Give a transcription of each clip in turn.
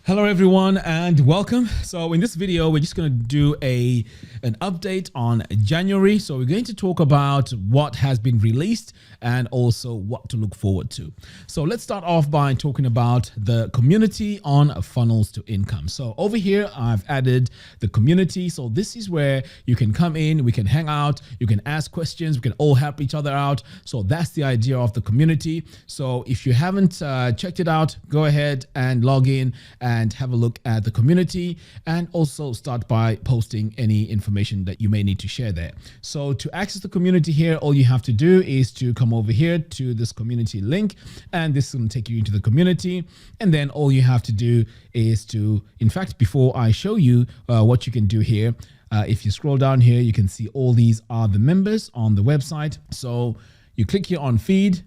Hello everyone and welcome. So in this video, we're just going to do an update on January. So we're going to talk about what has been released and also what to look forward to. So let's start off by talking about the community on funnels to income. So over here, I've added the community. So this is where you can come in, we can hang out, you can ask questions, we can all help each other out. So that's the idea of the community. So if you haven't checked it out, go ahead and log in and have a look at the community, and also start by posting any information that you may need to share there. So to access the community here, all you have to do is to come over here to this community link, and this is going to take you into the community. And then all you have to do is to, in fact, before I show you what you can do here, if you scroll down here, you can see all these are the members on the website. So you click here on feed,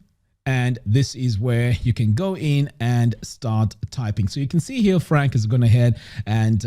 and this is where you can go in and start typing. So you can see here, Frank has gone ahead and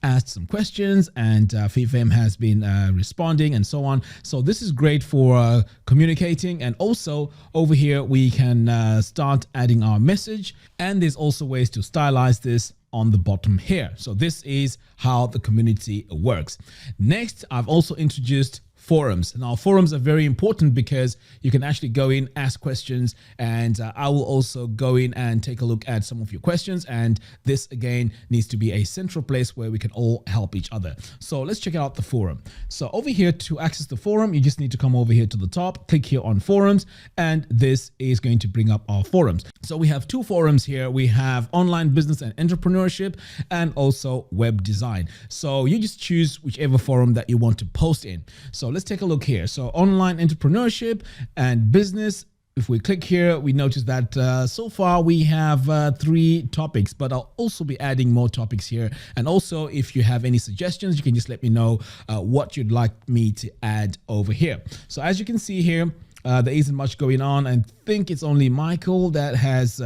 asked some questions, and FIFM has been responding and so on. So this is great for communicating. And also over here, we can start adding our message. And there's also ways to stylize this on the bottom here. So this is how the community works. Next, I've also introduced forums. Now, forums are very important because you can actually go in, ask questions, and I will also go in and take a look at some of your questions. And this again needs to be a central place where we can all help each other. So let's check out the forum. So over here, to access the forum, you just need to come over here to the top, click here on forums, and this is going to bring up our forums. So we have two forums here. We have online business and entrepreneurship, and also web design. So you just choose whichever forum that you want to post in. So let's take a look here. So online entrepreneurship and business. If we click here, we notice that so far we have 3 topics, but I'll also be adding more topics here. And also, if you have any suggestions, you can just let me know what you'd like me to add over here. So as you can see here, there isn't much going on. I think it's only Michael that has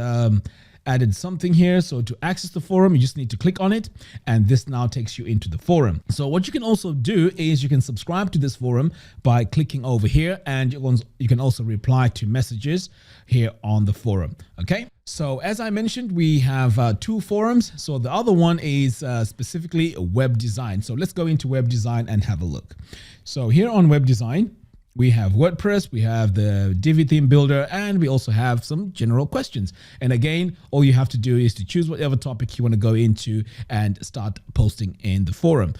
added something here. So to access the forum, you just need to click on it, and this now takes you into the forum. So what you can also do is you can subscribe to this forum by clicking over here, and you can also reply to messages here on the forum. Okay. So as I mentioned, we have 2 forums. So the other one is specifically web design. So let's go into web design and have a look. So here on web design, we have WordPress, we have the Divi theme builder, and we also have some general questions. And again, all you have to do is to choose whatever topic you want to go into and start posting in the forum.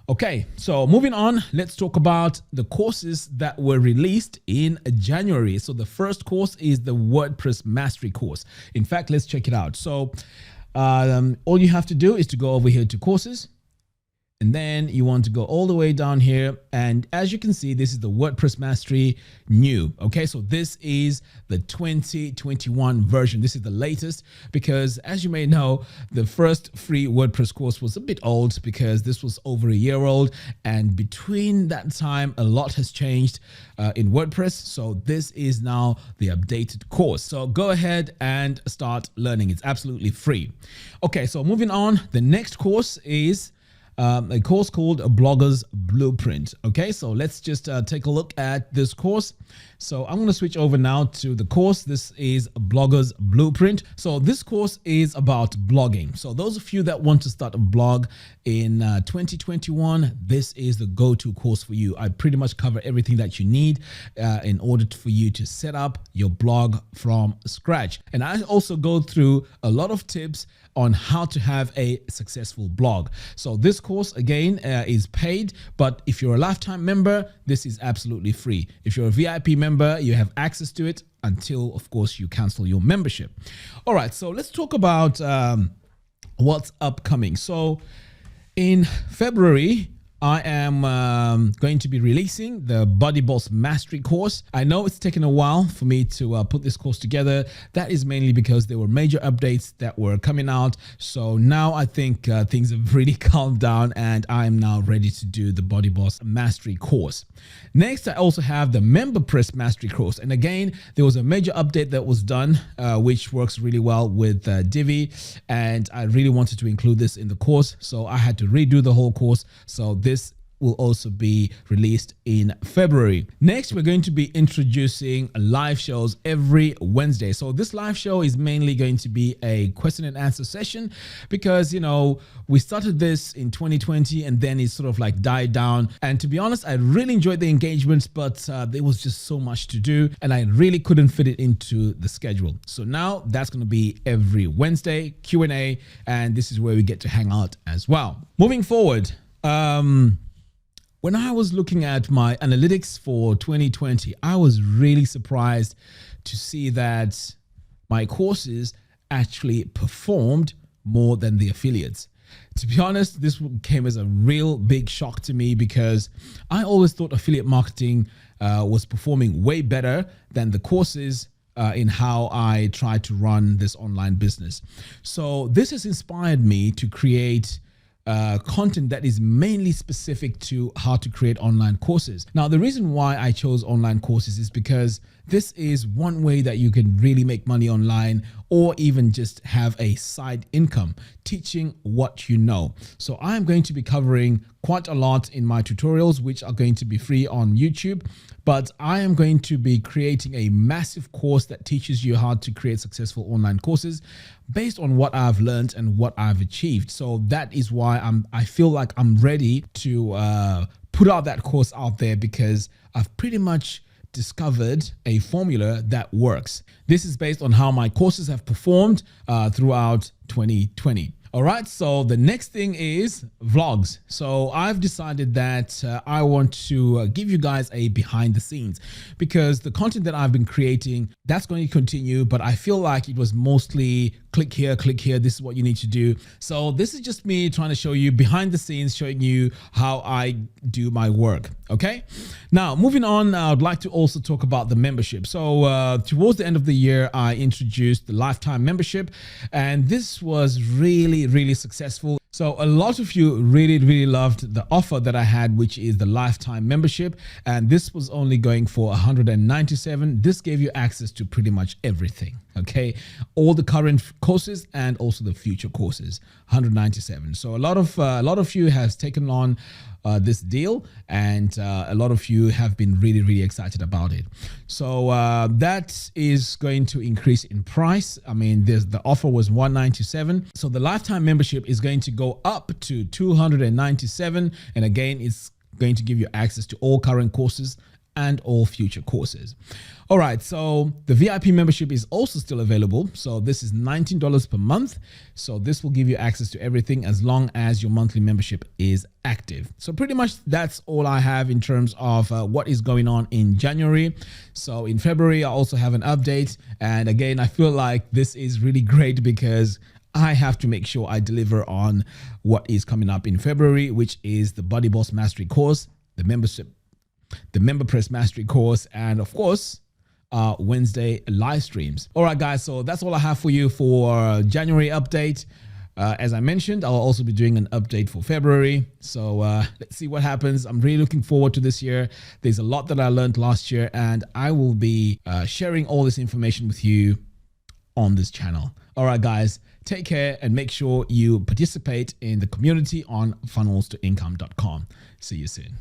Okay, so moving on, let's talk about the courses that were released in January. So the first course is the WordPress Mastery course. In fact, let's check it out. So all you have to do is to go over here to courses. And then you want to go all the way down here. And as you can see, this is the WordPress Mastery new. Okay, so this is the 2021 version. This is the latest because, as you may know, the first free WordPress course was a bit old because this was over a year old. And between that time, a lot has changed in WordPress. So this is now the updated course. So go ahead and start learning. It's absolutely free. Okay, so moving on, the next course is a course called a Blogger's Blueprint. Okay, so let's just take a look at this course. So I'm going to switch over now to the course. This is a Blogger's Blueprint. So this course is about blogging. So those of you that want to start a blog in 2021, this is the go-to course for you. I pretty much cover everything that you need in order for you to set up your blog from scratch. And I also go through a lot of tips on how to have a successful blog. So this course again is paid, but if you're a lifetime member, this is absolutely free. If you're a VIP member, you have access to it until, of course, you cancel your membership. All right, so let's talk about what's upcoming. So in February, I am going to be releasing the Body Boss Mastery course. I know it's taken a while for me to put this course together. That is mainly because there were major updates that were coming out. So now I think things have really calmed down, and I am now ready to do the Body Boss Mastery course. Next, I also have the MemberPress Mastery course. And again, there was a major update that was done, which works really well with Divi. And I really wanted to include this in the course. So I had to redo the whole course. So this will also be released in February. Next, we're going to be introducing live shows every Wednesday. So this live show is mainly going to be a question and answer session because, we started this in 2020 and then it sort of like died down. And to be honest, I really enjoyed the engagements, but there was just so much to do and I really couldn't fit it into the schedule. So now that's going to be every Wednesday Q&A, and this is where we get to hang out as well. Moving forward, when I was looking at my analytics for 2020, I was really surprised to see that my courses actually performed more than the affiliates. To be honest, this came as a real big shock to me because I always thought affiliate marketing was performing way better than the courses in how I try to run this online business. So this has inspired me to create content that is mainly specific to how to create online courses. Now, the reason why I chose online courses is because this is one way that you can really make money online or even just have a side income teaching what you know. So I'm going to be covering quite a lot in my tutorials, which are going to be free on YouTube, but I am going to be creating a massive course that teaches you how to create successful online courses based on what I've learned and what I've achieved. So that is why I feel like I'm ready to put out that course out there because I've pretty much discovered a formula that works. This is based on how my courses have performed throughout 2020. All right, so the next thing is vlogs. So I've decided that I want to give you guys a behind the scenes because the content that I've been creating, that's going to continue, but I feel like it was mostly click here, this is what you need to do. So this is just me trying to show you behind the scenes, showing you how I do my work, okay? Now, moving on, I'd like to also talk about the membership. So towards the end of the year, I introduced the lifetime membership, and this was really successful. So a lot of you really loved the offer that I had, which is the lifetime membership. And this was only going for $197. This gave you access to pretty much everything. Okay. All the current courses and also the future courses, $197. So a lot of you has taken on this deal, and a lot of you have been really excited about it. So that is going to increase in price. I mean, the offer was $197. So the lifetime membership is going to go up to $297. And again, it's going to give you access to all current courses and all future courses. All right, so the VIP membership is also still available. So this is $19 per month. So this will give you access to everything as long as your monthly membership is active. So pretty much that's all I have in terms of what is going on in January. So in February, I also have an update. And again, I feel like this is really great because I have to make sure I deliver on what is coming up in February, which is the Body Boss Mastery course, the MemberPress Mastery course, and of course, Wednesday live streams. All right, guys. So that's all I have for you for January update. As I mentioned, I'll also be doing an update for February. So let's see what happens. I'm really looking forward to this year. There's a lot that I learned last year, and I will be sharing all this information with you on this channel. All right, guys. Take care and make sure you participate in the community on funnelstoincome.com. See you soon.